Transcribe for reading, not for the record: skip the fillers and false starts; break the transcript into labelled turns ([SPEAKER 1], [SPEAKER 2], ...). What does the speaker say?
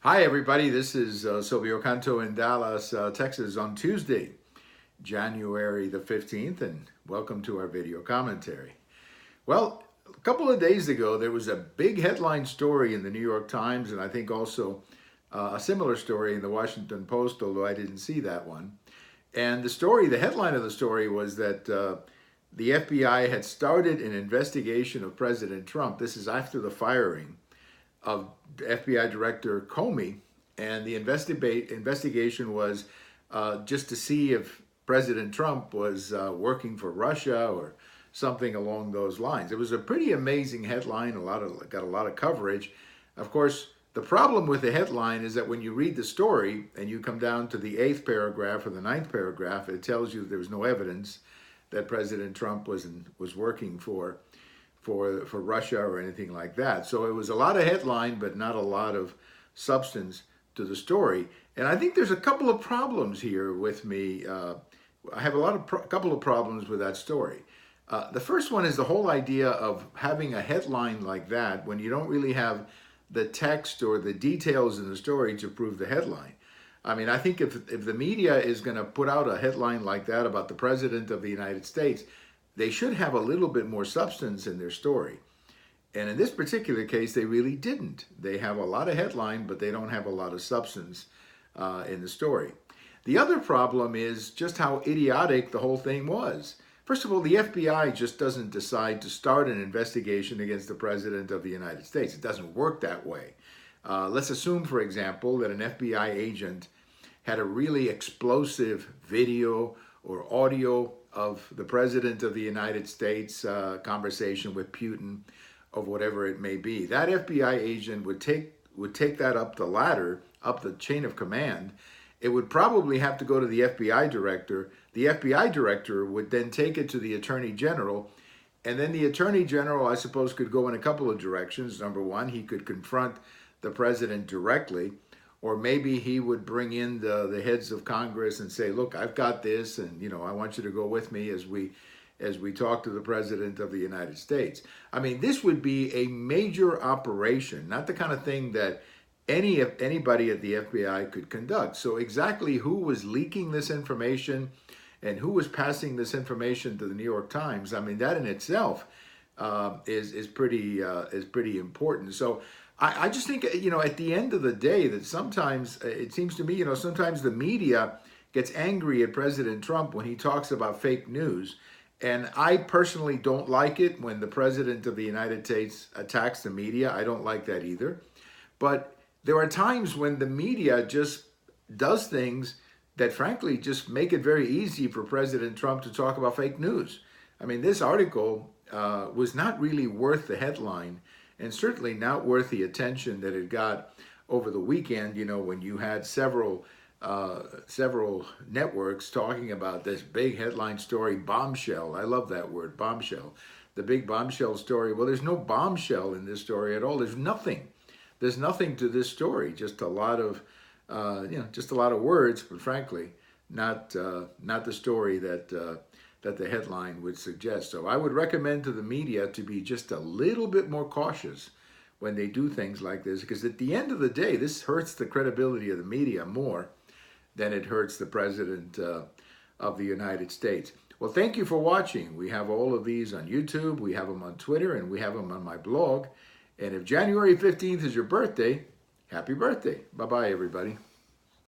[SPEAKER 1] Hi, everybody. This is Silvio Canto in Dallas, Texas on Tuesday, January the 15th, and welcome to our video commentary. Well, a couple of days ago, there was a big headline story in the New York Times, and I think also a similar story in the Washington Post, although I didn't see that one. And the headline of the story was that the FBI had started an investigation of President Trump. This is after the firing of FBI Director Comey, and the investigation was just to see if President Trump was working for Russia or something along those lines. It was a pretty amazing headline. Got a lot of coverage. Of course, the problem with the headline is that when you read the story and you come down to the eighth paragraph or the ninth paragraph, it tells you there was no evidence that President Trump was working for Russia or anything like that. So it was a lot of headline, but not a lot of substance to the story. And I think there's a couple of problems here with me. I have couple of problems with that story. The first one is the whole idea of having a headline like that when you don't really have the text or the details in the story to prove the headline. I mean, I think if the media is going to put out a headline like that about the President of the United States, they should have a little bit more substance in their story. And in this particular case, they really didn't. They have a lot of headline, but they don't have a lot of substance in the story. The other problem is just how idiotic the whole thing was. First of all, the FBI just doesn't decide to start an investigation against the President of the United States. It doesn't work that way. Let's assume, for example, that an FBI agent had a really explosive video or audio of the President of the United States conversation with Putin, of whatever it may be. That FBI agent would take that up the ladder, up the chain of command. It would probably have to go to the FBI director. The FBI director would then take it to the Attorney General, and then the Attorney General, I suppose, could go in a couple of directions. Number one, he could confront the president directly, or maybe he would bring in the heads of Congress and say, look, I've got this, and I want you to go with me as we talk to the President of the United States. I mean, this would be a major operation, not the kind of thing that anybody at the FBI could conduct. So exactly who was leaking this information and who was passing this information to the New York Times, I mean, that in itself is pretty important. So I just think, at the end of the day, that sometimes it seems to me, sometimes the media gets angry at President Trump when he talks about fake news. And I personally don't like it when the President of the United States attacks the media. I don't like that either. But there are times when the media just does things that frankly just make it very easy for President Trump to talk about fake news. I mean, this article was not really worth the headline, and certainly not worth the attention that it got over the weekend, when you had several networks talking about this big headline story, bombshell. I love that word, bombshell. The big bombshell story. Well, there's no bombshell in this story at all. There's nothing. There's nothing to this story. Just a lot of, just a lot of words, but frankly, not the story that the headline would suggest. So I would recommend to the media to be just a little bit more cautious when they do things like this, because at the end of the day, this hurts the credibility of the media more than it hurts the President of the United States. Well, thank you for watching. We have all of these on YouTube, we have them on Twitter, and we have them on my blog. And if January 15th is your birthday, happy birthday. Bye-bye, everybody.